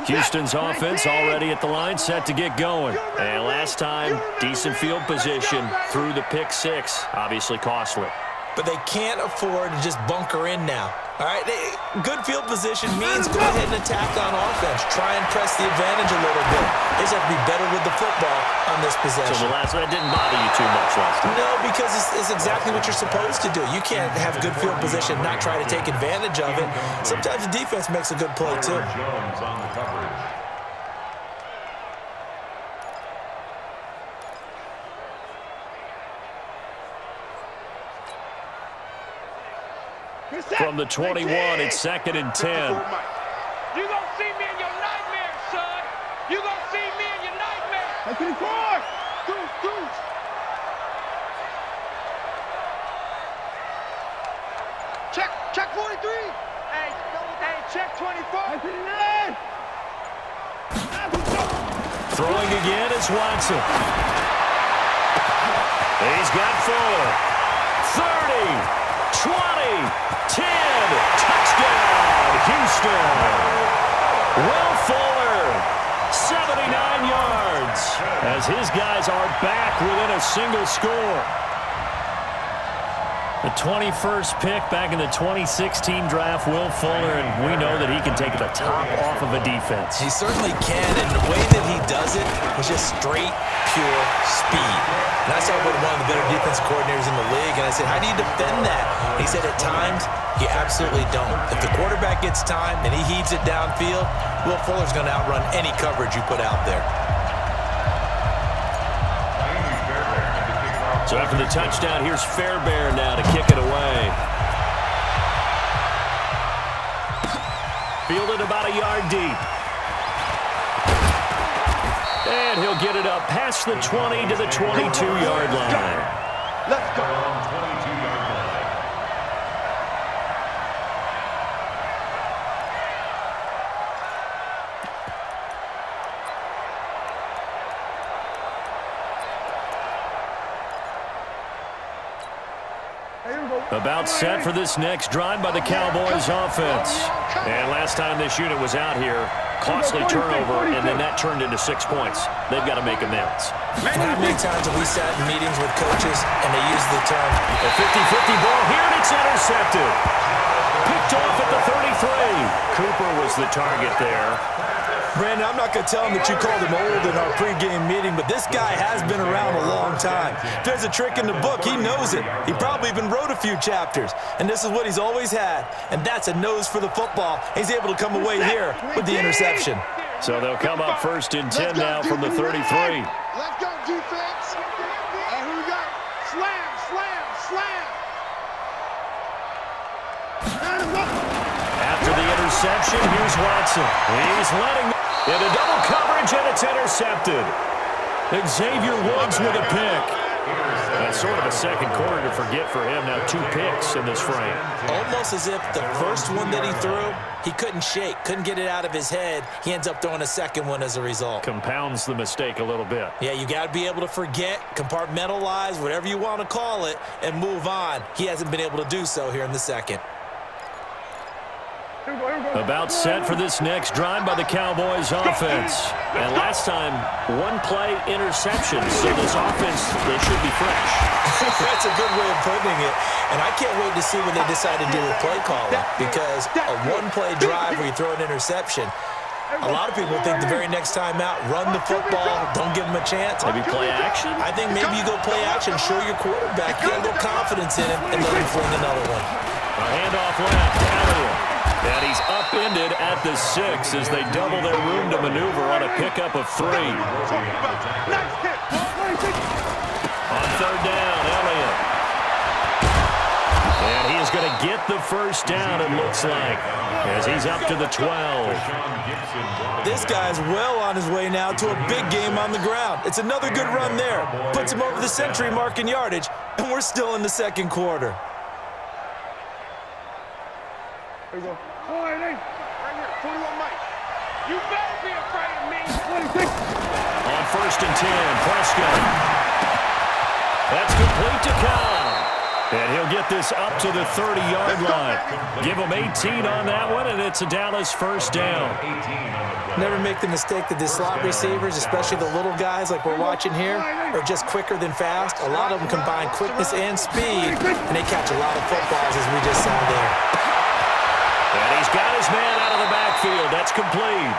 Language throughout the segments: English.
Houston's offense already at the line, set to get going. And last time, decent field position through the pick six. Obviously costly. But they can't afford to just bunker in now. All right, good field position means go ahead and attack on offense. Try and press the advantage a little bit. They just have to be better with the football on this possession. So that didn't bother you too much last time? No, because it's exactly what you're supposed to do. You can't have good field position, not try to take advantage of it. Sometimes the defense makes a good play, too. From the 21, it's 2nd and 10. You gonna see me in your nightmares, son. You gonna see me in your nightmares. That's pretty far. Goose. Check 43. Hey, check 24. That's 59. Throwing again is Watson. He's got Fuller. 30. 20, 10, touchdown, Houston. Will Fuller, 79 yards, as his guys are back within a single score. The 21st pick back in the 2016 draft, Will Fuller, and we know that he can take the top off of a defense. He certainly can, and the way that he does it is just straight, pure speed. And I saw with one of the better defense coordinators in the league, and I said, how do you defend that? He said, at times, you absolutely don't. If the quarterback gets time and he heaves it downfield, Will Fuller's going to outrun any coverage you put out there. So after the touchdown, here's Fairbairn now to kick it away. Fielded about a yard deep. And he'll get it up past the 20 to the 22-yard line. Let's go. About set for this next drive by the Cowboys offense. And last time this unit was out here, costly turnover, and then that turned into 6 points. They've got to make amends. How many times have we sat in meetings with coaches and they use the term, a 50-50 ball here, and it's intercepted. Picked off at the 33. Cooper was the target there. Brandon, I'm not going to tell him that you called him old in our pregame meeting, but this guy has been around a long time. If there's a trick in the book, he knows it. He probably even wrote a few chapters, and this is what he's always had, and that's a nose for the football. He's able to come away here with the interception. So they'll come up 1st and 10 now from the 33. Let's go, defense. And here we go. Slam. After the interception, here's Watson. He's letting into double coverage, and it's intercepted. Xavier Woods with a pick. That's sort of a second quarter to forget for him. Now 2 picks in this frame. Almost as if the first one that he threw, he couldn't shake, couldn't get it out of his head. He ends up throwing a second one as a result. Compounds the mistake a little bit. Yeah, you got to be able to forget, compartmentalize, whatever you want to call it, and move on. He hasn't been able to do so here in the second. About set for this next drive by the Cowboys offense. And last time, 1-play interception. So this offense, they should be fresh. That's a good way of putting it. And I can't wait to see what they decide to do with play calling. Because a 1-play drive where you throw an interception, a lot of people think the very next time out, run the football, don't give him a chance. Maybe play action? I think maybe you go play action, show your quarterback, get a little confidence in him, and let him fling another one. A handoff left, Elliott. And he's upended at the 6 as they double their room to maneuver on a pickup of 3. On 3rd down, Elliott. And he is going to get the first down, it looks like, as he's up to the 12. This guy's well on his way now to a big game on the ground. It's another good run there. Puts him over the century mark in yardage, and we're still in the second quarter. Here we go. Right here, 41 Mike. You better be afraid of me. 26. On 1st and 10, Prescott. That's complete to Cobb. And he'll get this up to the 30-yard line. Give him 18 on that one, and it's a Dallas first down. Never make the mistake that the slot receivers, especially the little guys like we're watching here, are just quicker than fast. A lot of them combine quickness and speed, and they catch a lot of footballs, as we just saw there. And he's got his man out of the backfield. That's complete.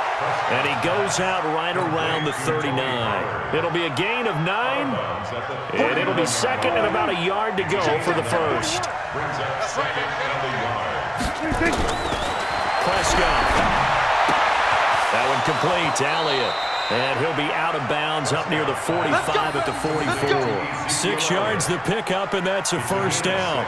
And he goes out right around the 39. It'll be a gain of 9. And it'll be second and about a yard to go for the first. Prescott. That one complete to Elliott. And he'll be out of bounds up near the 45 at the 44. 6 yards the pickup, and that's a first down.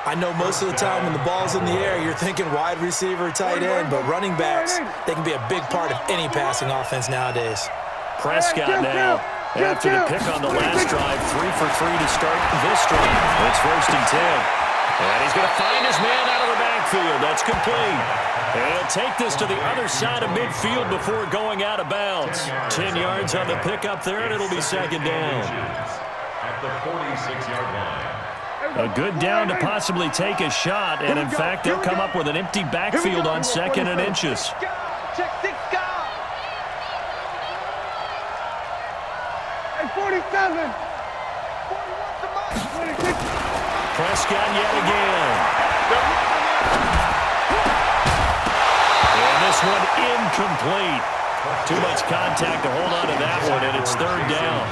I know most of the time when the ball's in the air, you're thinking wide receiver, tight end, but running backs, they can be a big part of any passing offense nowadays. Prescott now, after the pick on the last drive, 3 for 3 to start this drive. It's first and 10. And he's going to find his man out of the backfield. That's complete. And he'll take this to the other side of midfield before going out of bounds. 10 yards on the pickup there, and it'll be second down. At the 46-yard line. A good down to possibly take a shot, and in fact, they'll come up with an empty backfield on second and inches. Check 6 guys. And 47. 41 Prescott yet again. And this one incomplete. Too much contact to hold on to that one, and it's third down.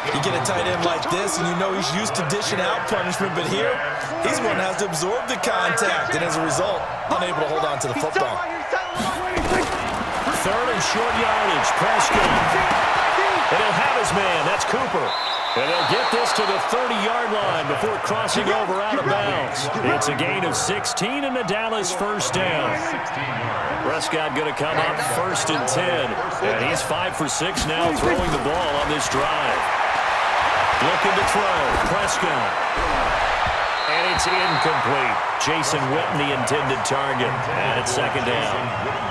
You get a tight end like this, and you know he's used to dishing out punishment, but here, he's one that has to absorb the contact, and as a result, unable to hold on to the football. Third and short yardage, Prescott. And he'll have his man, that's Cooper. And they'll get this to the 30-yard line before crossing over out of bounds. It's a gain of 16 and a Dallas first down. Prescott going to come up first and 10. And he's 5 for 6 now throwing the ball on this drive. Looking to throw, Prescott. And it's incomplete. Jason Witten, the intended target. And it's second down.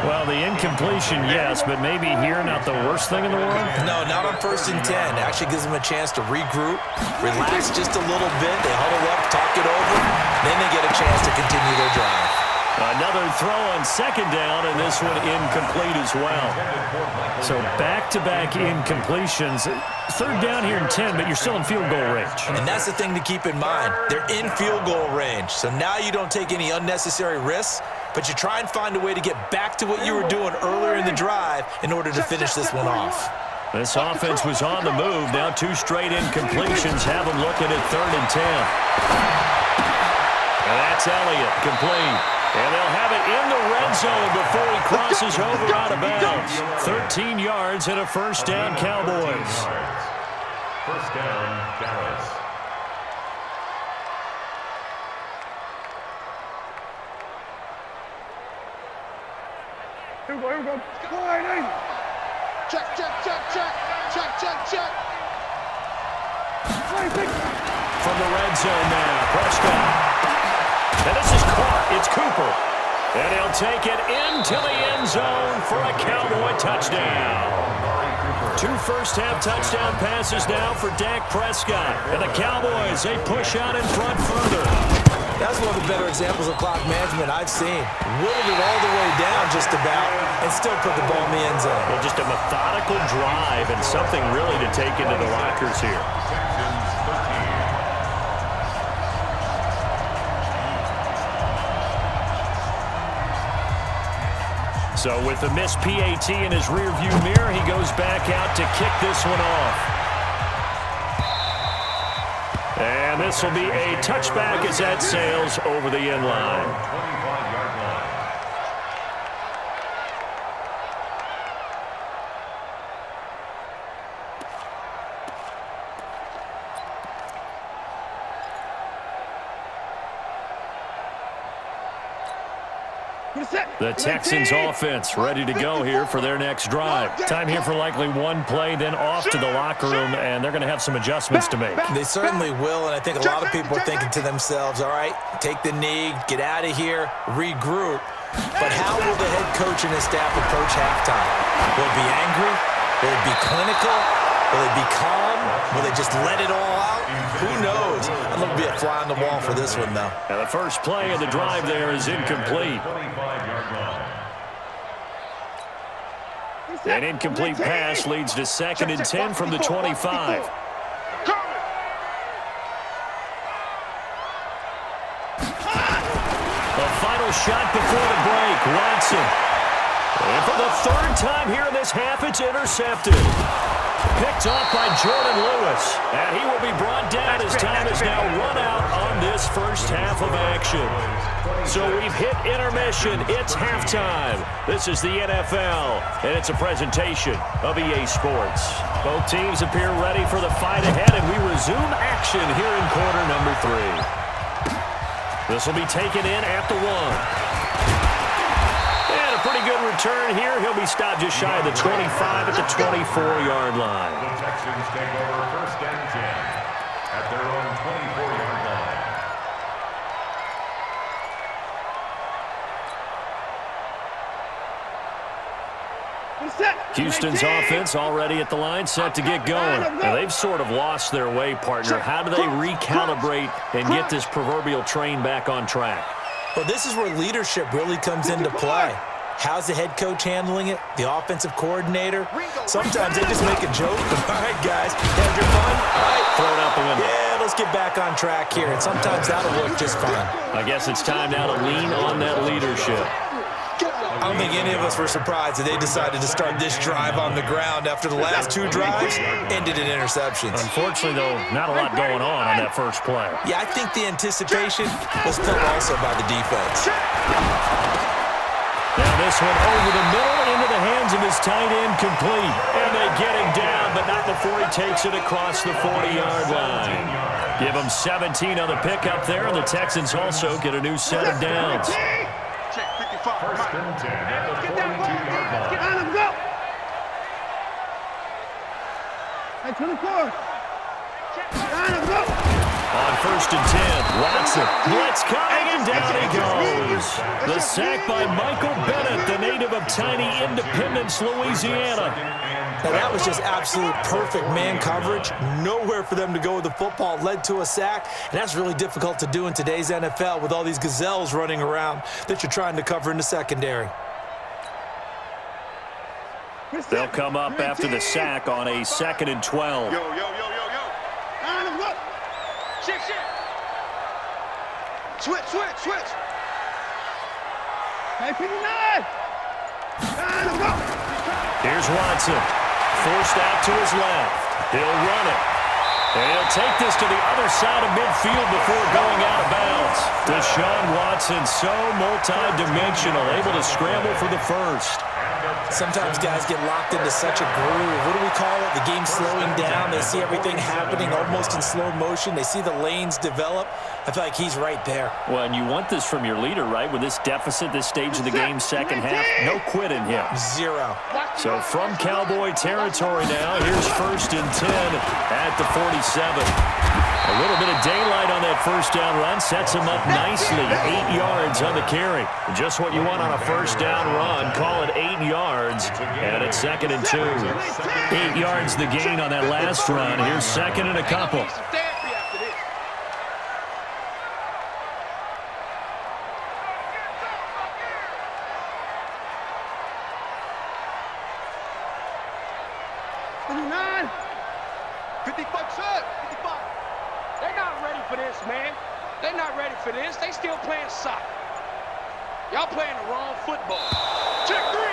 Well, the incompletion, yes, but maybe here not the worst thing in the world? No, not on first and 10. Actually gives them a chance to regroup, relax just a little bit. They huddle up, talk it over, then they get a chance to continue their drive. Another throw on second down, and this one incomplete as well. So back-to-back incompletions. Third down here in 10, but you're still in field goal range. And that's the thing to keep in mind. They're in field goal range. So now you don't take any unnecessary risks, but you try and find a way to get back to what you were doing earlier in the drive in order to finish this one off. This offense was on the move. Now 2 straight incompletions have them looking at third and 10. And that's Elliott, complete. And they'll have it in the red zone before he crosses over out of bounds. 13 yards and a first down, Cowboys. First down, Dallas. Here we go. Sliding. Check. From the red zone now, Prescott. And this is caught. It's Cooper. And he'll take it into the end zone for a Cowboy touchdown. 2 first-half touchdown passes now for Dak Prescott. And the Cowboys, they push out in front further. That's one of the better examples of clock management I've seen. Whittled it all the way down just about and still put the ball in the end zone. Well, just a methodical drive and something really to take into the lockers here. So with the missed PAT in his rearview mirror, he goes back out to kick this one off. And this will be a touchback as that sails over the end line. 25-yard line. The Texans offense ready to go here for their next drive. Time here for likely one play, then off to the locker room, and they're going to have some adjustments to make. They certainly will, and I think a lot of people are thinking to themselves, all right, take the knee, get out of here, regroup. But how will the head coach and his staff approach halftime? Will it be angry? Will it be clinical? Will it be calm? Will they just let it all out? Who knows? I'd love to be a fly on the wall for this one, though. And the first play of the drive there is incomplete. 25-yard line. An incomplete pass leads to 2nd and 10 from the 25. The final shot before the break, Watson. And for the 3rd time here in this half, it's intercepted. Picked off by Jordan Lewis. And he will be brought down as time is now run out on this first half of action. So we've hit intermission. It's halftime. This is the NFL, and it's a presentation of EA Sports. Both teams appear ready for the fight ahead, and we resume action here in quarter number 3. This will be taken in at the 1. And a pretty good return here. He'll be stopped just shy of the 25 at the 24-yard line. The Texans take over 1st and 10 at their own 24-yard line. Houston's offense already at the line, set to get going. Now, they've sort of lost their way, partner. How do they recalibrate and get this proverbial train back on track? Well, this is where leadership really comes into play. How's the head coach handling it? The offensive coordinator? Sometimes they just make a joke. All right, guys, had your fun? All right. Throw it out the window. Yeah, let's get back on track here. And sometimes that'll work just fine. I guess it's time now to lean on that leadership. I don't think any of us were surprised that they decided to start this drive on the ground after the last 2 drives ended in interceptions. Unfortunately, though, not a lot going on that first play. Yeah, I think the anticipation was felt also by the defense. Now this one over the middle into the hands of his tight end, complete. And they get him down, but not before he takes it across the 40-yard line. Give him 17 on the pickup there, and the Texans also get a new set of downs. Check 55. 1st and 10 at the 42-yard line. Get on him, go. Hey, 24. Get on him, go. On 1st and 10, Watson. Blitz coming, and down he goes. The sack by Michael Bennett, the native of tiny Independence, Louisiana. Now, that was just absolute perfect man coverage. Nowhere for them to go with the football. Led to a sack, and that's really difficult to do in today's NFL with all these gazelles running around that you're trying to cover in the secondary. They'll come up after the sack on a 2nd and 12. Yo. On him, go. Shift. Switch. Hey, 59. On him, go. Here's Watson. Forced out to his left. He'll run it. And he'll take this to the other side of midfield before going out of bounds. Deshaun Watson, so multi-dimensional, able to scramble for the first. Sometimes guys get locked into such a groove. What do we call it? The game slowing down. They see everything happening almost in slow motion. They see the lanes develop. I feel like he's right there. Well, and you want this from your leader, right? With this deficit, this stage of the game, second half, no quit in him. 0. So from Cowboy territory now, here's 1st and 10 at the 47. A little bit of daylight on that first down run sets him up nicely. 8 yards on the carry. Just what you want on a first down run. Call it 8 yards, and it's 2nd and 2. 8 yards the gain on that last run. Here's 2nd and a couple. They're not ready for this, man. They're not ready for this. They still playing soccer. Y'all playing the wrong football. Check three.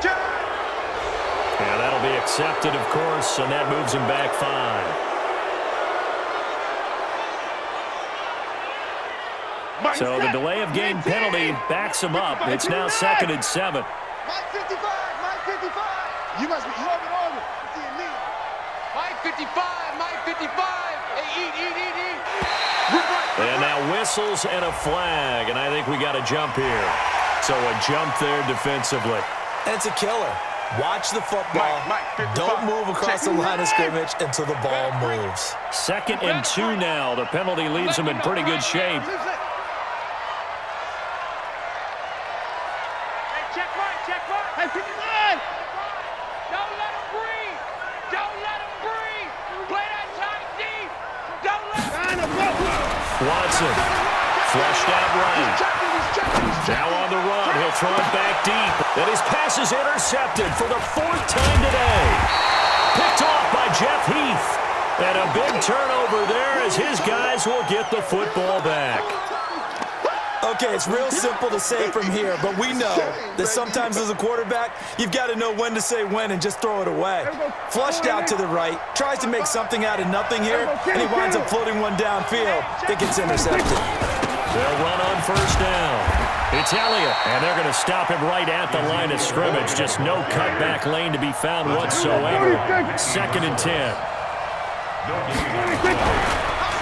Yeah, that'll be accepted, of course, and that moves him back 5. So the delay of game penalty backs him up. It's now 2nd and 7. Mike 55. You must be over. Mike 55. Hey, eat. And now whistles and a flag, and I think we got a jump here. So a jump there defensively. And it's a killer. Watch the football. Don't move across the line of scrimmage until the ball moves. 2nd and 2 now. The penalty leaves him in pretty good shape. Check right. Hey, 59. Don't let him breathe. Play that tight deep. Watson, flushed out right. Now on the run, he'll throw it back deep. And his pass is intercepted for the 4th time today. Picked off by Jeff Heath. And a big turnover there as his guys will get the football back. Okay, it's real simple to say from here, but we know that sometimes as a quarterback, you've got to know when to say when and just throw it away. Flushed out to the right, tries to make something out of nothing here, and he winds up floating one downfield that gets intercepted. They'll run on 1st down. It's Elliott, and they're going to stop him right at the line of scrimmage. Just no cutback lane to be found whatsoever. 2nd and 10.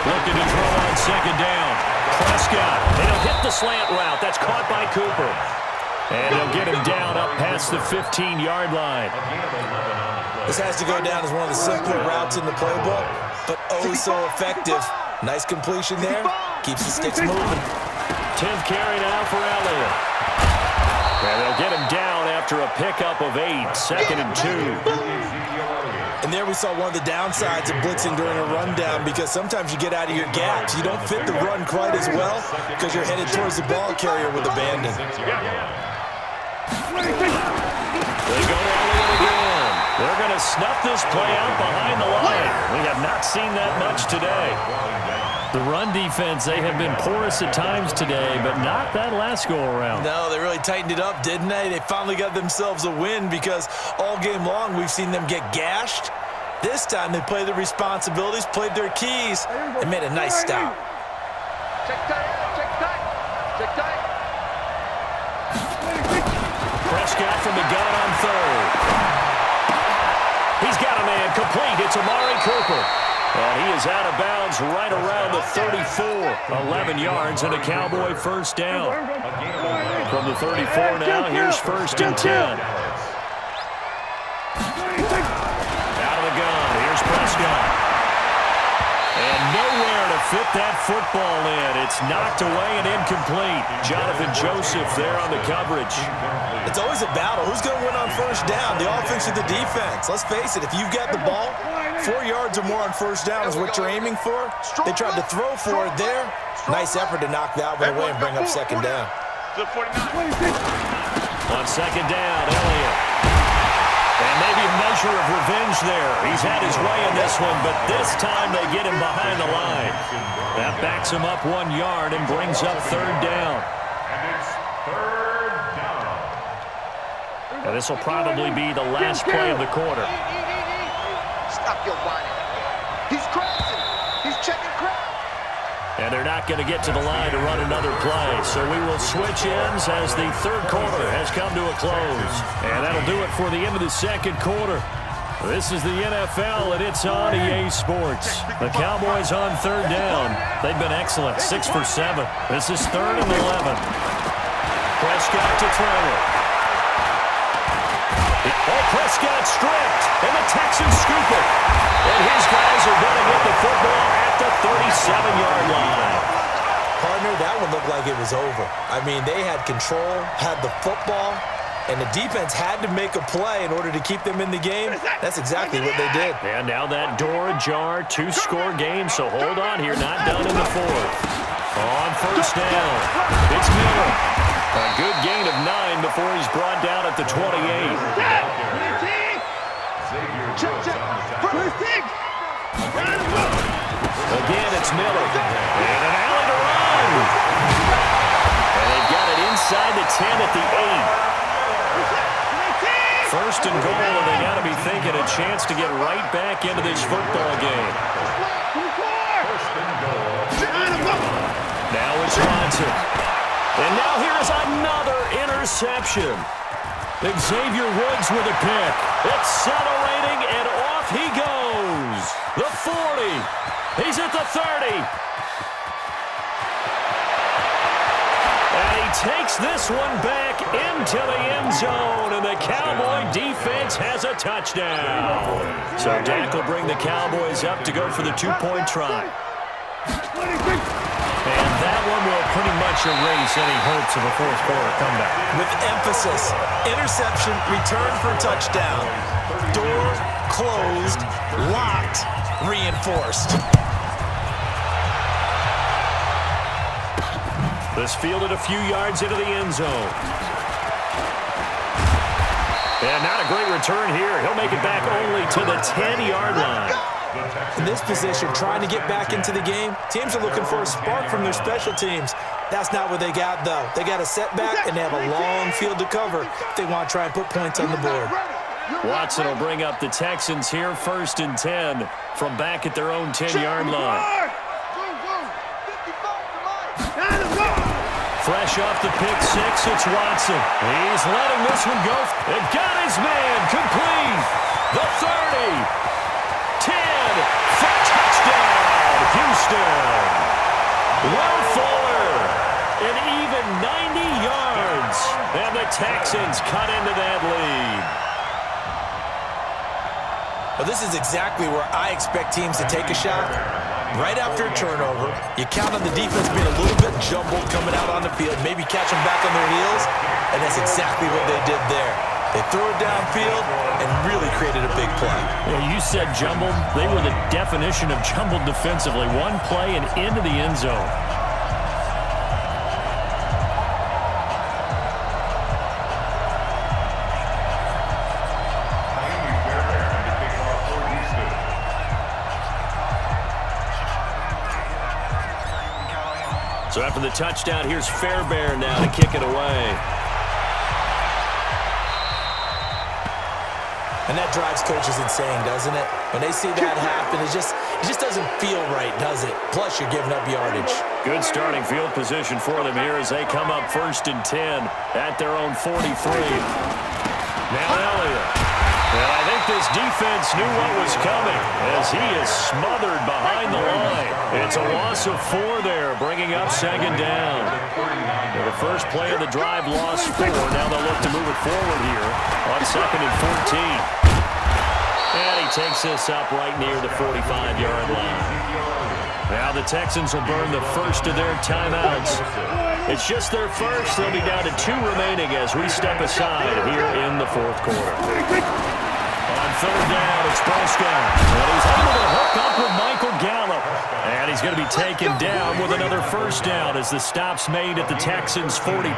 Looking to throw on 2nd down. Prescott, and he'll hit the slant route. That's caught by Cooper. And he'll get him down up past the 15-yard line. This has to go down as one of the simpler routes in the playbook, but oh so effective. Nice completion there. Keeps the sticks moving. 10th carry now for Elliott. And they'll get him down after a pickup of 8. 2nd and 2. And there we saw one of the downsides of blitzing during a rundown, because sometimes you get out of your gaps. You don't fit the run quite as well because you're headed towards the ball carrier with abandon. They go to Elliott again. They're going to snuff this play out behind the line. We have not seen that much today. The run defense, they have been porous at times today, but not that last go-around. No, they really tightened it up, didn't they? They finally got themselves a win, because all game long we've seen them get gashed. This time they played their responsibilities, played their keys, and made a nice stop. Check tight, check tight, check tight. Prescott from the gun on 3rd. He's got a man complete. It's Amari Cooper. And he is out of bounds right around the 34. 11 yards and a Cowboy 1st down. From the 34 now, here's 1st and 10. Out of the gun, here's Prescott. And nowhere to fit that football in. It's knocked away and incomplete. Jonathan Joseph there on the coverage. It's always a battle. Who's going to win on 1st down, the offense or the defense? Let's face it, if you've got the ball, 4 yards or more on 1st down is what you're aiming for. They tried to throw for it there. Nice effort to knock that one away and bring up 2nd down. On 2nd down, Elliott. And maybe a measure of revenge there. He's had his way in this one, but this time they get him behind the line. That backs him up 1 yard and brings up 3rd down. And it's 3rd down. And this will probably be the last play of the quarter. Stop your whining. He's crossing. He's checking crowd. And they're not going to get to the line to run another play. So we will switch ends as the 3rd quarter has come to a close. And that'll do it for the end of the 2nd quarter. This is the NFL, and it's on EA Sports. The Cowboys on 3rd down. They've been excellent, 6 for 7. This is 3rd and 11. Prescott to throw it. Oh, Prescott stripped, and the Texans scoop it. And his guys are going to get the football at the 37-yard line. Partner, that one looked like it was over. I mean, they had control, had the football, and the defense had to make a play in order to keep them in the game. That's exactly what they did. And now that door ajar, 2-score game, so hold on here, not done in the 4th. On 1st down, it's Miller. A good gain of 9 before he's brought down at the 28. Again, it's Miller. And an alley to run. And they've got it inside the 10 at the 8. 1st and goal, and they got to be thinking a chance to get right back into this football game. Now it's Watson. And now here is another interception. Xavier Woods with a pick. Accelerating, and off he goes. The 40. He's at the 30. And he takes this one back into the end zone, and the Cowboy defense has a touchdown. So Dak will bring the Cowboys up to go for the 2-point try. And that one will pretty much erase any hopes of a 4th quarter comeback. With emphasis, interception, return for touchdown. Door closed, locked, reinforced. This fielded a few yards into the end zone. And not a great return here. He'll make it back only to the 10-yard line. In this position, trying to get back into the game, teams are looking for a spark from their special teams. That's not what they got, though. They got a setback, and they have a long field to cover if they want to try and put points on the board. Watson will bring up the Texans here, 1st and 10 from back at their own 10-yard line. Fresh off the pick six, it's Watson. He's letting this one go. It got his man complete. The 30. 10 for touchdown, Houston. Will Fuller, an even 90 yards. And the Texans cut into that lead. Well, this is exactly where I expect teams to take a shot. Right after a turnover, you count on the defense being a little bit jumbled coming out on the field, maybe catch them back on their heels, and that's exactly what they did there. They threw it downfield and really created a big play. Yeah, you said jumbled. They were the definition of jumbled defensively. One play and into the end zone. So after the touchdown, here's Fairbairn now to kick it away. And that drives coaches insane, doesn't it? When they see that happen, it just doesn't feel right, does it? Plus, you're giving up yardage. Good starting field position for them here as they come up 1st and 10 at their own 43. Now Elliott. And I think this defense knew what was coming as he is smothered behind the line. It's a loss of 4 there, bringing up 2nd down. The first play of the drive lost 4. Now they'll look to move it forward here on 2nd and 14. And he takes this up right near the 45-yard line. Now the Texans will burn the first of their timeouts. It's just their first. They'll be down to 2 remaining as we step aside here in the 4th quarter. On 3rd down, it's Prescott. And he's able to hook up with Michael Gallup. And he's going to be taken down with another first down as the stop's made at the Texans' 42.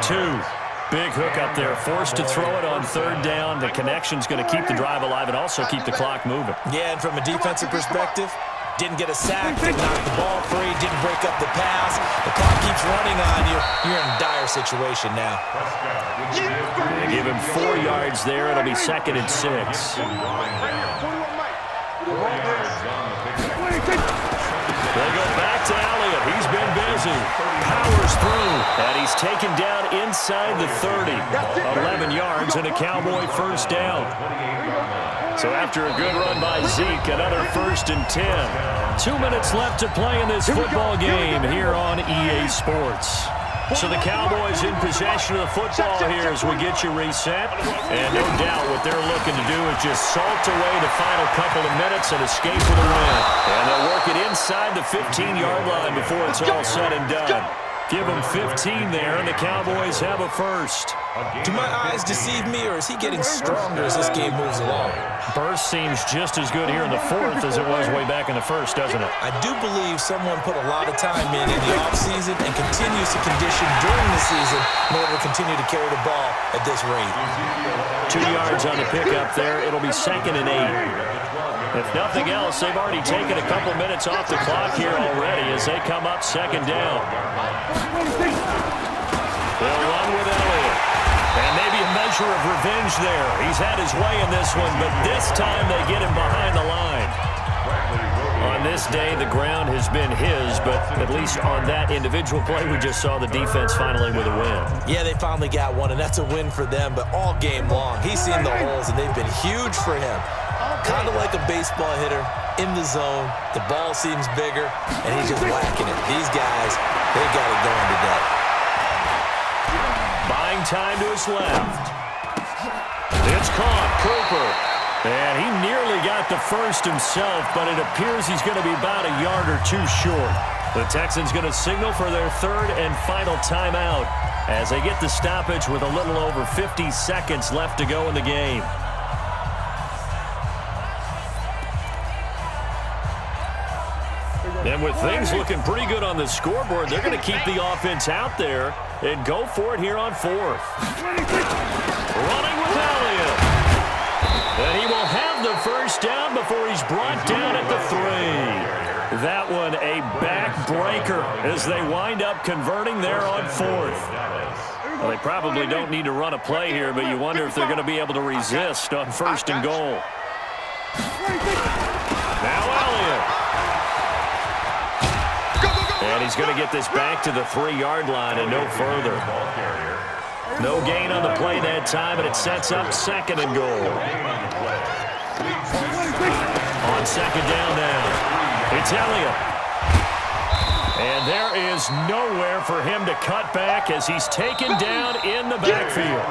Big hook up there, forced to throw it on 3rd down. The connection's going to keep the drive alive and also keep the clock moving. Yeah, and from a defensive perspective, didn't get a sack, didn't knock the ball free, didn't break up the pass. The clock keeps running on you. You're in a dire situation now. They give him 4 yards there. It'll be 2nd and 6. They go back to Elliott. He's been busy. Powers through. And he's taken down inside the 30. 11 yards and a Cowboy first down. So after a good run by Zeke, another 1st and 10. 2 minutes left to play in this football game here on EA Sports. So the Cowboys in possession of the football here as we get you reset. And no doubt what they're looking to do is just salt away the final couple of minutes and escape with a win. And they'll work it inside the 15-yard line before it's all said and done. Give him 15 there, and the Cowboys have a first. Do my eyes deceive me, or is he getting stronger as this game moves along? Burst seems just as good here in the 4th as it was way back in the 1st, doesn't it? I do believe someone put a lot of time in the offseason and continues to condition during the season in order to continue to carry the ball at this rate. 2 yards on the pickup there. It'll be 2nd and 8. If nothing else, they've already taken a couple minutes off the clock here already as they come up 2nd down. They'll run with Elliott. And maybe a measure of revenge there. He's had his way in this one, but this time they get him behind the line. On this day, the ground has been his, but at least on that individual play, we just saw the defense finally with a win. Yeah, they finally got one, and that's a win for them, but all game long, he's seen the holes, and they've been huge for him. Kind of like a baseball hitter in the zone. The ball seems bigger, and he's just whacking it. These guys, they got it going today. Buying time to his left. It's caught. Cooper. And he nearly got the first himself, but it appears he's going to be about a yard or 2 short. The Texans going to signal for their 3rd and final timeout as they get the stoppage with a little over 50 seconds left to go in the game. And with things looking pretty good on the scoreboard, they're going to keep the offense out there and go for it here on fourth. Running with Elliott. And he will have the first down before he's brought down at the 3. That one a backbreaker as they wind up converting there on fourth. Well, they probably don't need to run a play here, but you wonder if they're going to be able to resist on first and goal. Now Elliott. And he's going to get this back to the 3-yard line and no further. No gain on the play that time, and it sets up second and goal. On second down now, it's Elliott. And there is nowhere for him to cut back as he's taken down in the backfield.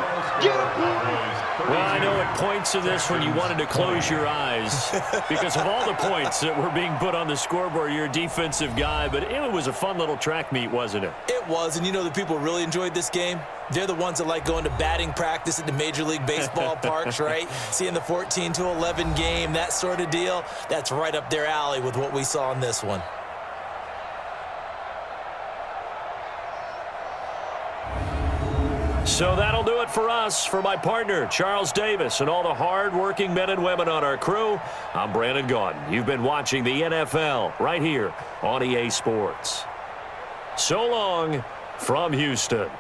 Well, I know it points to this when you wanted to close your eyes because of all the points that were being put on the scoreboard. You're a defensive guy, but it was a fun little track meet, wasn't it? It was, and you know the people really enjoyed this game? They're the ones that like going to batting practice at the Major League Baseball parks, right? Seeing the 14-11 game, that sort of deal. That's right up their alley with what we saw in this one. So that'll do it for us. For my partner, Charles Davis, and all the hard-working men and women on our crew, I'm Brandon Gaudin. You've been watching the NFL right here on EA Sports. So long from Houston.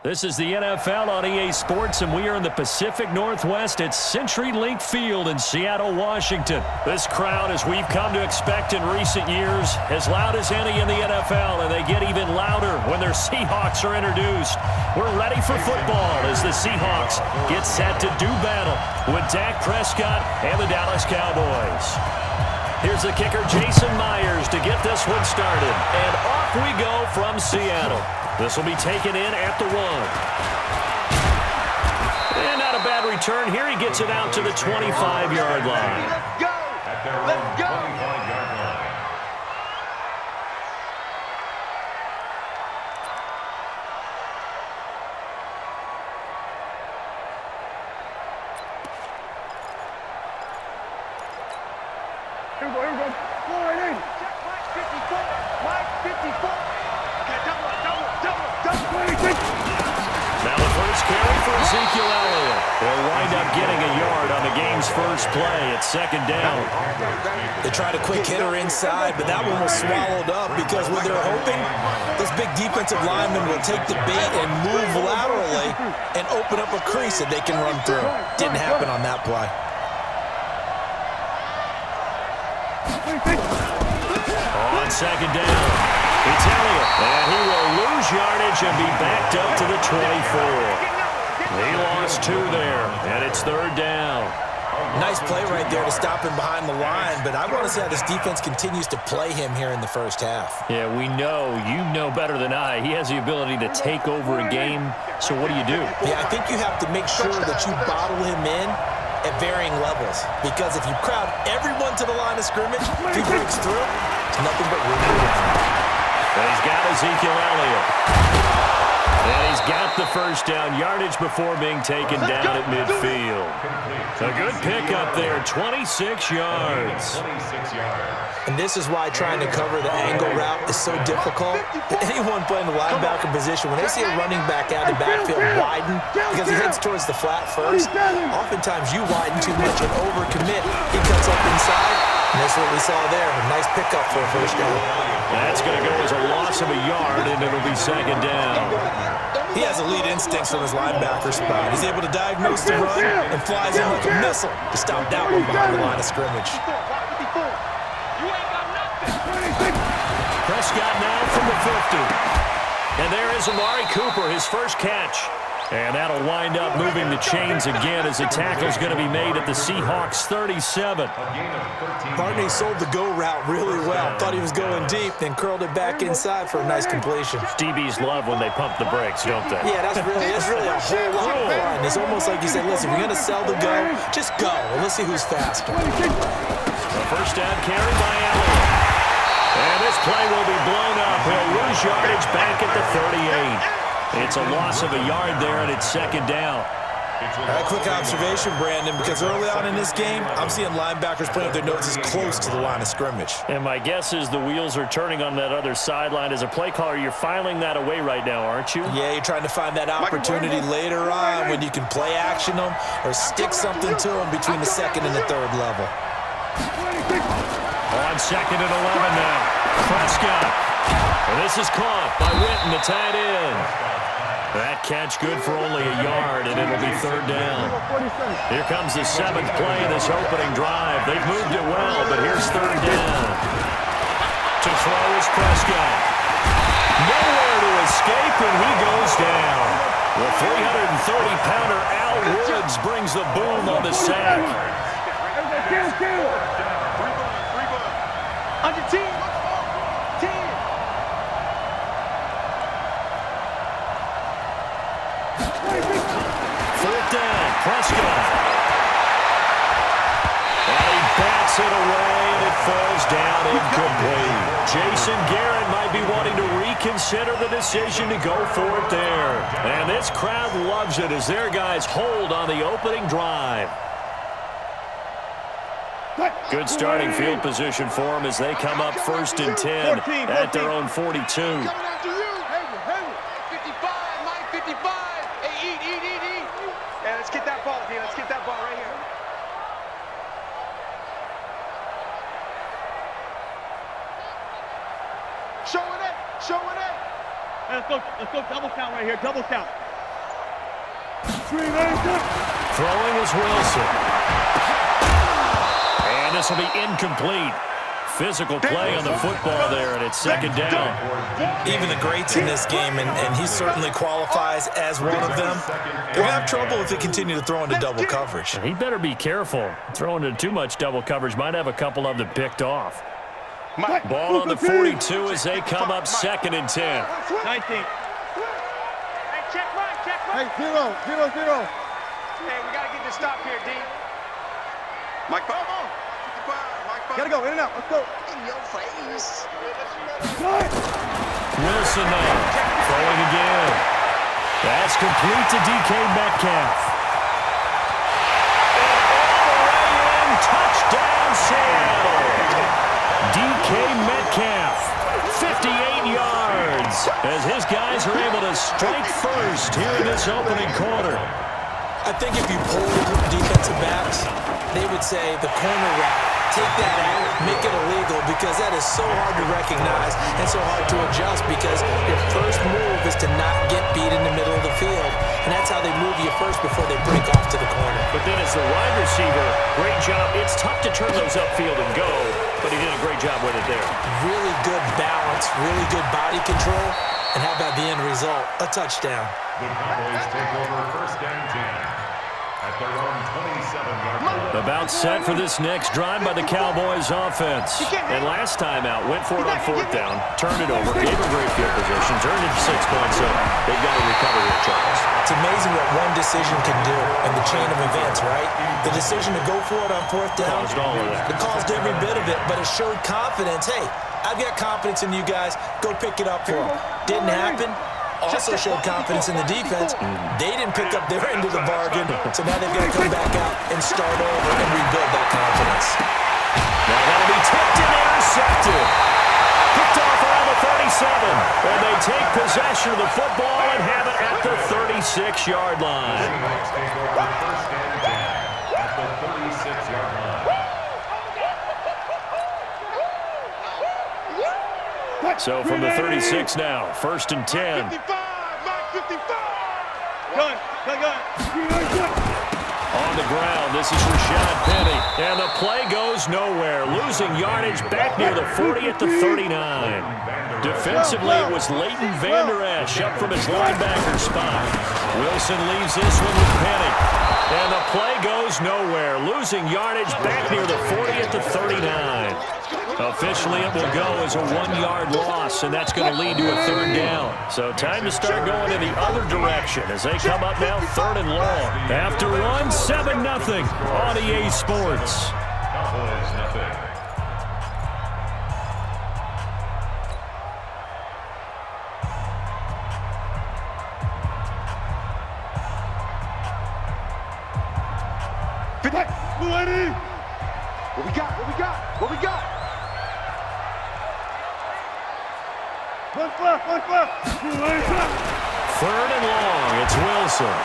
This is the NFL on EA Sports, and we are in the Pacific Northwest at CenturyLink Field in Seattle, Washington. This crowd, as we've come to expect in recent years, as loud as any in the NFL, and they get even louder when their Seahawks are introduced. We're ready for football as the Seahawks get set to do battle with Dak Prescott and the Dallas Cowboys. Here's the kicker, Jason Myers, to get this one started. And off we go from Seattle. This will be taken in at the 1. And not a bad return here. He gets it out to the 25-yard line. Let's go! At their own Let's go! 25-yard line. Here we go. Go right in. Check Mike 54. Mike 54. Okay, double. Now the first carry for Ezekiel Elliott. They'll wind up getting a yard on the game's first play at second down. They tried a quick hitter inside, but that one was swallowed up because what they're hoping, this big defensive lineman will take the bait and move laterally and open up a crease that they can run through. Didn't happen on that play. On second down, it's Elliott, and he will lose yardage and be backed up to the 24. He lost 2 there, and it's third down. Nice play right there to stop him behind the line, but I want to see how this defense continues to play him here in the first half. Yeah, we know, you know better than I, he has the ability to take over a game, so what do? Yeah, I think you have to make sure that you bottle him in at varying levels, because if you crowd everyone to the line of scrimmage, if he breaks through, it's nothing but room to run. And he's got Ezekiel Elliott. And he's got the first down yardage before being taken down at midfield. A good pickup there, 26 yards. 26 yards. And this is why trying to cover the angle route is so difficult. Anyone playing the linebacker position, when they see a running back out of the backfield widen because he heads towards the flat first, oftentimes you widen too much and overcommit. He cuts up inside, and that's what we saw there. A nice pickup for a first down. That's going to go as a loss of a yard, and it'll be second down. He has elite instincts from his linebacker spot. He's able to diagnose the run and flies in like a missile to stop that one behind the line of scrimmage. Prescott now from the 50. And there is Amari Cooper, his first catch. And that'll wind up moving the chains again as the tackle's going to be made at the Seahawks 37. Barney sold the go route really well. Thought he was going deep, then curled it back inside for a nice completion. DBs love when they pump the brakes, don't they? Yeah, that's really a whole lot of fun. It's almost like you say, listen, we're going to sell the go, just go, and let's see who's faster. The first down carry by Elliott. And this play will be blown up. He'll lose yardage back at the 38. It's a loss of a yard there, and it's second down. A quick observation, Brandon, because early on in this game, I'm seeing linebackers putting up their noses close to the line of scrimmage. And my guess is the wheels are turning on that other sideline. As a play caller, you're filing that away right now, aren't you? Yeah, you're trying to find that opportunity later on when you can play action them or stick something to them between the second and the third level. On second and 11 now. Prescott. And this is caught by Witten, the tight end. That catch good for only a yard, and it'll be third down. Here comes the 7th play of this opening drive. They've moved it well, but here's third down. To throw is Prescott. Nowhere to escape, and he goes down. The 330-pounder Al Woods brings the boom on the sack. Under 10. 10. Fourth down, Prescott. And he bats it away, and it falls down incomplete. Jason Garrett might be wanting to reconsider the decision to go for it there. And this crowd loves it as their guys hold on the opening drive. Good starting field position for them as they come up first and 10 at their own 42. Coming after you. Hayward. 55, Mike 55. Hey, eat. Yeah, let's get that ball here. Let's get that ball right here. Showing it. Let's go double count right here, double count. Throwing is Wilson. And this will be incomplete. Physical play on the football there, and it's second down. Even the greats in this game, and he certainly qualifies as one of them, they'll have trouble if they continue to throw into double coverage. He better be careful. Throwing into too much double coverage might have a couple of them picked off. Ball on the 42 as they come up 2nd and 10. 19. Hey, check right. Hey, 0. Hey, we got to get this stop here, D. Mike, come on. Gotta go, in and out. Let's go. In your face. Wilson now, throwing again. That's complete to DK Metcalf. And all the way in, touchdown Seattle. DK Metcalf, 58 yards, as his guys are able to strike first here in this opening quarter. I think if you polled defensive backs, they would say the corner route, take that out, make it illegal, because that is so hard to recognize and so hard to adjust, because your first move is to not get beat in the middle of the field. And that's how they move you first before they break off to the corner. But then as the wide receiver, great job. It's tough to turn those upfield and go, but he did a great job with it there. Really good balance, really good body control, and how about the end result? A touchdown. The Cowboys take over 1st and 10 at their own 27-yard line. About set for this next drive by the Cowboys offense. And last time out, went for it on 4th down, turned it over, gave a great field position, turned it to 6 points, so they've got to recover here, Charles. It's amazing what one decision can do in the chain of events, right? The decision to go for it on 4th down. Caused all of that. It caused every bit of it, but it showed confidence. Hey, I've got confidence in you guys. Go pick it up for them. Didn't happen. Also showed confidence in the defense. They didn't pick up their end of the bargain, so now they've got to come back out and start over and rebuild that confidence. Now that'll be tipped and intercepted. Picked off around the 37. And they take possession of the football and have it at the 36-yard line. Seahawks take over 1st and 10 at the 36-yard line. So from the 36 now, 1st and 10. 55, Mike 55. Gun. On the ground, this is Rashad Penny. And the play goes nowhere. Losing yardage back near the 40 at the 39. Defensively, it was Leighton Vander Esch up from his linebacker spot. Wilson leaves this one with Penny. And the play goes nowhere. Losing yardage back near the 40 at the 39. Officially, it will go as a 1-yard loss, and that's going to lead to a 3rd down. So time to start going in the other direction as they come up now 3rd and long. After one, 7-0 on EA Sports. Cowboys nothing. What we got? One left. 3rd and long, it's Wilson.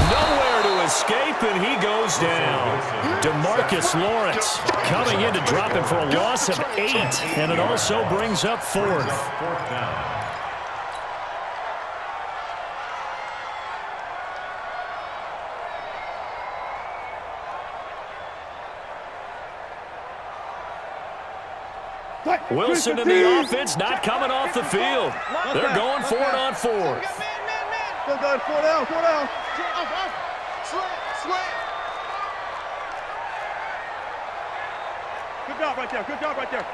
Nowhere to escape, and he goes down. DeMarcus Lawrence coming in to drop him for a loss of 8, and it also brings up 4th. 4th down. Wilson and the offense not coming off the field. They're going for it on 4th. Go, guys. 4 down. Slam. Good job right there.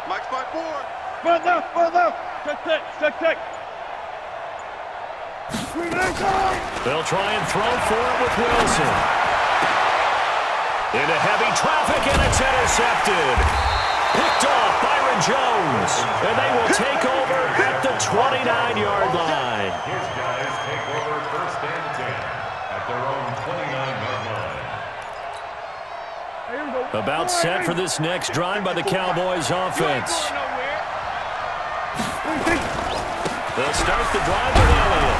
Mike's 5-4. Front left. Check. They'll try and throw for it with Wilson. Into heavy traffic, and it's intercepted. Picked off Byron Jones, and they will take over at the 29-yard line. His guys take over 1st and 10 at their own 29-yard line. About set for this next drive by the Cowboys offense. They'll start the drive with Elliott.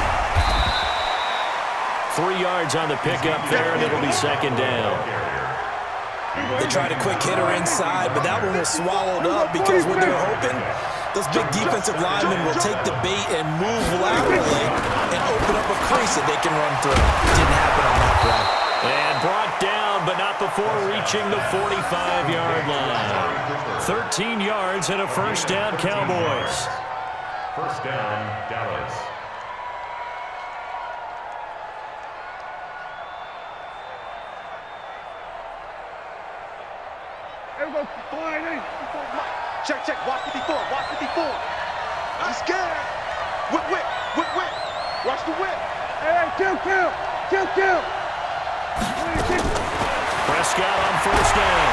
3 yards on the pickup there, and it'll be 2nd down. They tried a quick hitter inside, but that one was swallowed up because what they were hoping Those big defensive linemen will take the bait and move laterally and open up a crease that they can run through. Didn't happen on that play. And brought down, but not before reaching the 45-yard line. 13 yards and a first down, Cowboys. First down, Dallas. Check. Watch 54. Watch 54. I'm scared. Whip. Watch the whip. Hey, kill. Prescott on first down.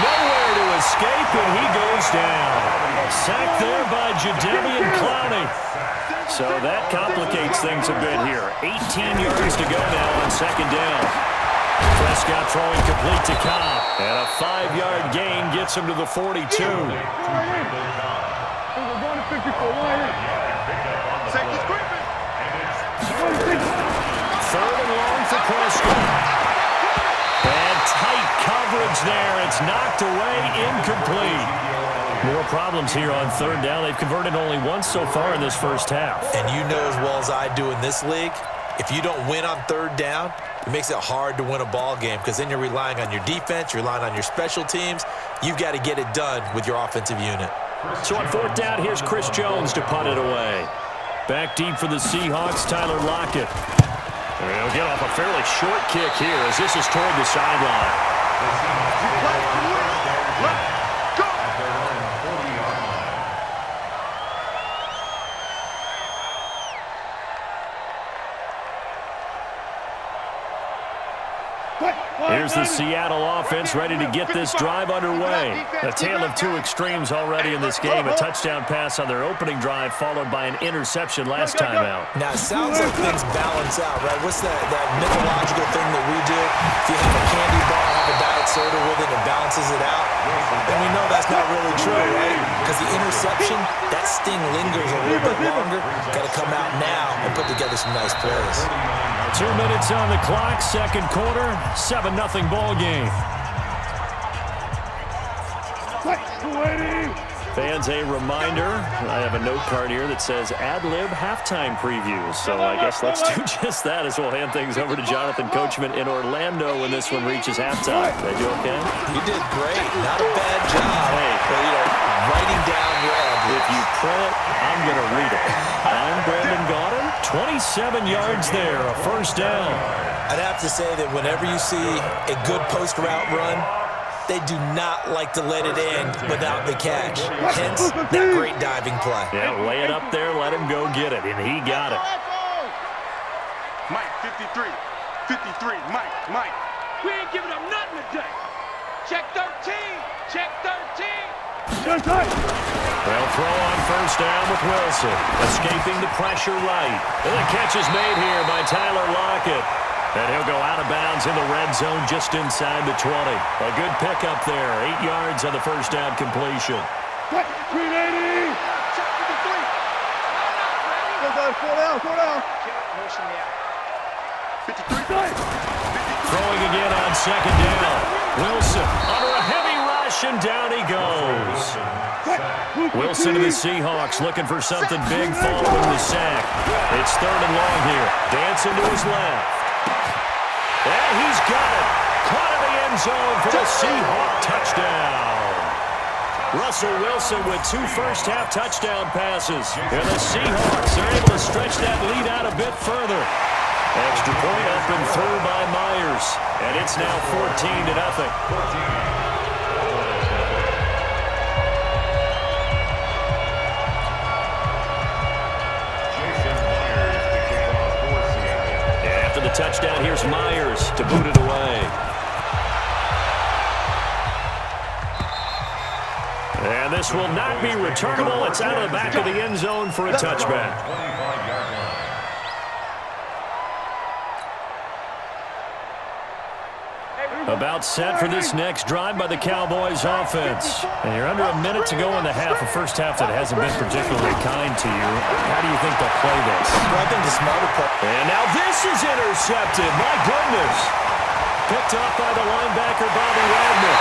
Nowhere to escape, and he goes down. Sacked there by Jadeveon Clowney. So that complicates things a bit here. 18 yards to go now on second down. Prescott throwing complete to Cobb. And a 5-yard gain gets him to the 42. Safety's creeping. Third and long for Prescott. And tight coverage there. It's knocked away, incomplete. More problems here on third down. They've converted only once so far in this first half. And you know as well as I do in this league, if you don't win on third down, it makes it hard to win a ball game because then you're relying on your defense, you're relying on your special teams. You've got to get it done with your offensive unit. So on fourth down, here's Chris Jones to punt it away. Back deep for the Seahawks, Tyler Lockett. He'll get off a fairly short kick here as this is toward the sideline. Here's the Seattle offense ready to get this drive underway. A tale of two extremes already in this game. A touchdown pass on their opening drive followed by an interception last time out. Now, it sounds like things balance out, right? What's that mythological thing that we do? If you have a candy bar, have a diet soda with it, it balances it out. And we know that's not really true, right? Because the interception, that sting lingers a little bit longer. Got to come out now and put together some nice plays. 2 minutes on the clock, second quarter, 7-0 ball game. Fans, a reminder, I have a note card here that says ad-lib halftime previews. So I guess let's do just that as we'll hand things over to Jonathan Coachman in Orlando when this one reaches halftime. Did I do okay? You did great. Not a bad job. Hey, writing down your ad. If you print it, I'm going to read it. I'm Brandon Gaudin. 27 yards there, a first down. I'd have to say that whenever you see a good post route run, they do not like to let it in without the catch. Hence, that great diving play. Yeah, lay it up there, let him go get it, and he got it. Mike, 53. Mike. We ain't giving up nothing today. Check 13. They'll throw on first down with Wilson. Escaping the pressure right. And the catch is made here by Tyler Lockett. And he'll go out of bounds in the red zone just inside the 20. A good pickup there. 8 yards on the first down completion. 380. Check 53. Slow down. 53. Throwing again on second down. Wilson under a heavy rush, and down he goes. Wilson to the Seahawks looking for something big following the sack. It's third and long here. Dancing to his left. And he's got it. Caught in the end zone for the Seahawk touchdown. Russell Wilson with 2 first-half touchdown passes. And the Seahawks are able to stretch that lead out a bit further. Extra point up and through by Myers. And it's now 14-0. After the touchdown, here's Myers to boot it away. And this will not be returnable. It's out of the back of the end zone for a touchback. About set for this next drive by the Cowboys offense. And you're under a minute to go in the half, a first half that hasn't been particularly kind to you. How do you think they'll play this? Well, I think the smarter play. And now this is intercepted. My goodness. Picked up by the linebacker, Bobby Wagner.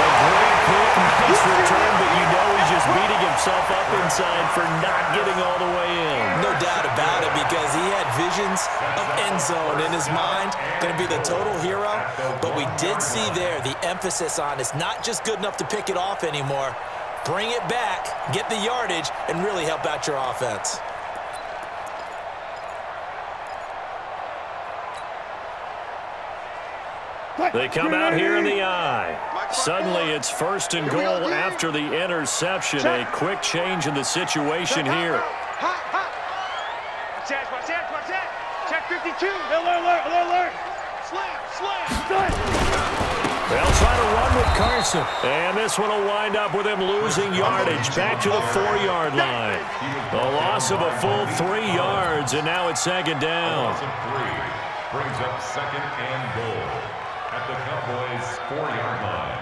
A great pick, nice return, but you know he's just beating himself up inside for not getting all the way in. No doubt about it, because he had visions of end zone in his mind, going to be the total hero. But we did see there the emphasis on it's not just good enough to pick it off anymore. Bring it back, get the yardage, and really help out your offense. They come out here in the eye. Suddenly it's 1st and goal after the interception. A quick change in the situation here. Watch that. Check 52. Alert. Slam. They'll try to run with Carson. And this one will wind up with him losing yardage back to the 4-yard line. A loss of a full 3 yards, and now it's 2nd down. Brings up 2nd and goal at the Cowboys' 4-yard line.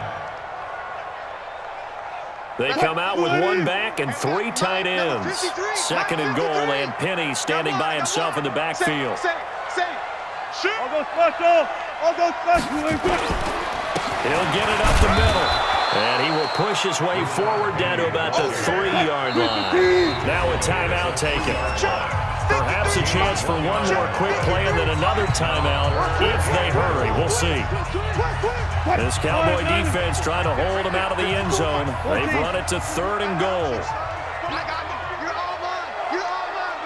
They come out with 1 back and 3 tight ends. 2nd and goal, and Penny standing by himself in the backfield. He'll get it up the middle, and he will push his way forward down to about the 3-yard line. Now a timeout taken. Perhaps a chance for one more quick play and then another timeout if they hurry. We'll see. This Cowboy defense trying to hold him out of the end zone. They've run it to 3rd and goal.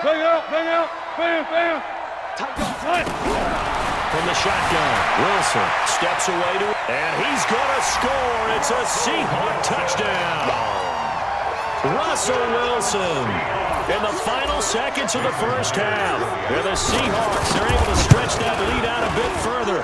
Bang out. From the shotgun, Wilson steps away to it, and he's going to score. It's a Seahawk touchdown. Russell Wilson in the final seconds of the first half. And the Seahawks are able to stretch that lead out a bit further.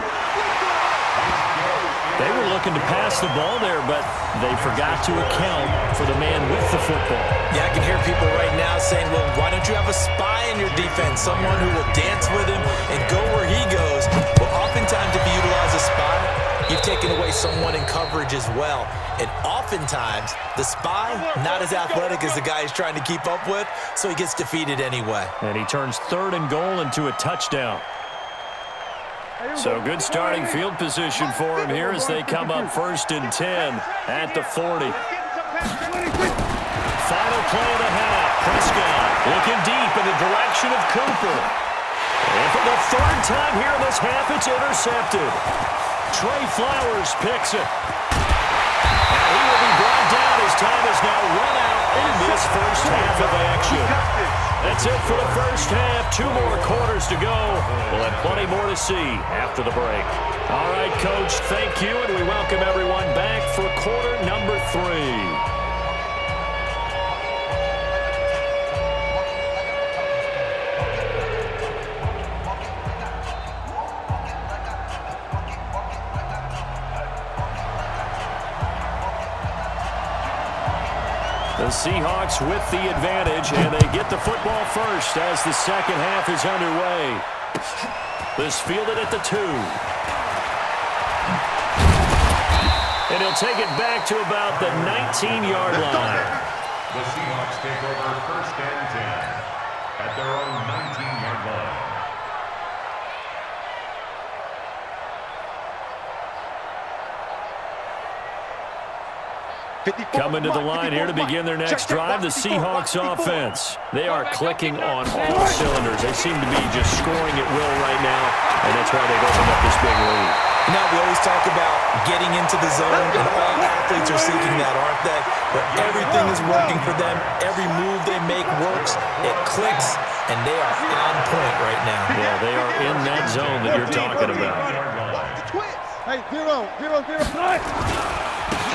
They were looking to pass the ball there, but they forgot to account for the man with the football. Yeah, I can hear people right now saying, well, why don't you have a spy in your defense, someone who will dance with him and go where he goes? Well, oftentimes if you utilize a spy, you've taken away someone in coverage as well. And oftentimes, the spy, not as athletic as the guy he's trying to keep up with, so he gets defeated anyway. And he turns 3rd and goal into a touchdown. So good starting field position for him here as they come up 1st and 10 at the 40. Final play of the half. Prescott looking deep in the direction of Cooper. And for the 3rd time here in this half, it's intercepted. Trey Flowers picks it. And he will be brought down as time has now run out in this first half of action. That's it for the first half. 2 more quarters to go. We'll have plenty more to see after the break. All right, Coach, thank you, and we welcome everyone back for quarter number 3. The Seahawks with the advantage, and they get the football first as the second half is underway. This fielded at the 2. And he'll take it back to about the 19-yard line. The Seahawks take over 1st and 10 at their own 19-yard line. Coming to the line here to begin their next drive, the Seahawks offense. They are clicking on all cylinders. They seem to be just scoring at will right now, and that's why they've opened up this big lead. Now, we always talk about getting into the zone, and all athletes are seeking that, aren't they? But everything is working for them. Every move they make works. It clicks, and they are on point right now. Yeah, they are in that zone that you're talking about. Hey, zero.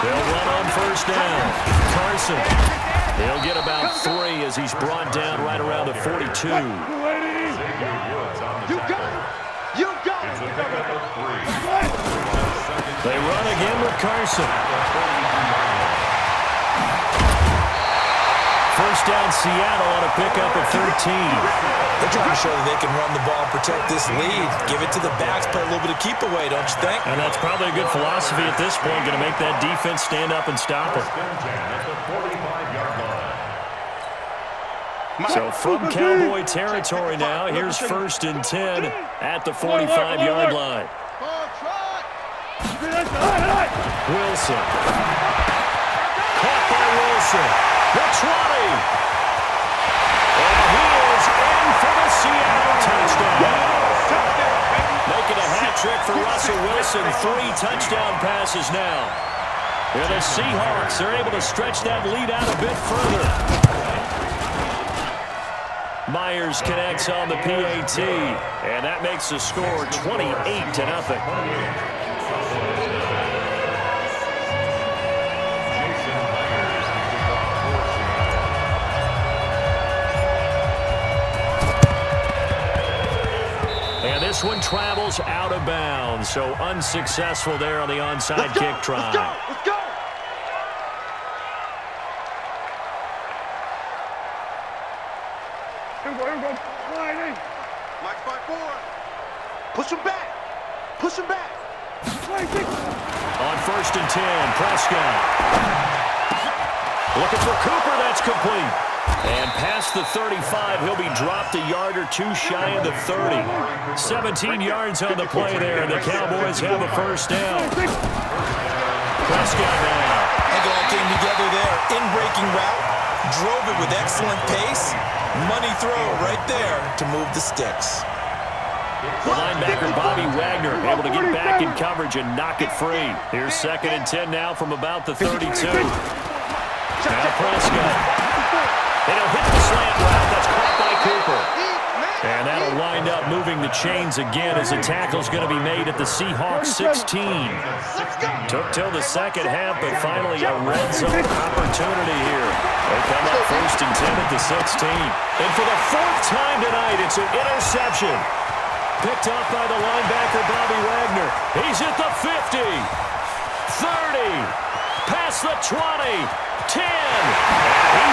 They'll run on 1st down. Carson. He'll get about 3 as he's brought down right around the 42. You got it. They run again with Carson. 1st down, Seattle on a pickup of 13. They're trying to show that they can run the ball and protect this lead. Give it to the backs, play a little bit of keep away, don't you think? And that's probably a good philosophy at this point, going to make that defense stand up and stop it. So from Cowboy territory now, here's 1st and 10 at the 45-yard line. Wilson. Caught by Wilson. The 20. And he is in for the Seattle touchdown. Making a hat trick for Russell Wilson. 3 touchdown passes now. And the Seahawks are able to stretch that lead out a bit further. Myers connects on the PAT, and that makes the score 28-0. And this one travels out of bounds, so unsuccessful there on the onside kick try. Let's go! Let's go! Mike 5-4. Push him back. Push him back. On 1st and 10, Prescott. Looking for Cooper, that's complete. And past the 35, he'll be dropped a yard or two shy of the 30. 17 yards on the play there, and the Cowboys have a first down. Prescott now. And it all came together there. In-breaking route. Drove it with excellent pace. Money throw right there to move the sticks. The linebacker, Bobby Wagner, able to get back in coverage and knock it free. Here's 2nd and 10 now from about the 32. Now Prescott. They don't hit the slant route. That's caught by Cooper. And that'll wind up moving the chains again as the tackle's going to be made at the Seahawks 16. Took till the second half, but finally a red zone opportunity here. They come up 1st and 10 at the 16. And for the 4th time tonight, it's an interception. Picked up by the linebacker, Bobby Wagner. He's at the 50, 30, past the 20, 10.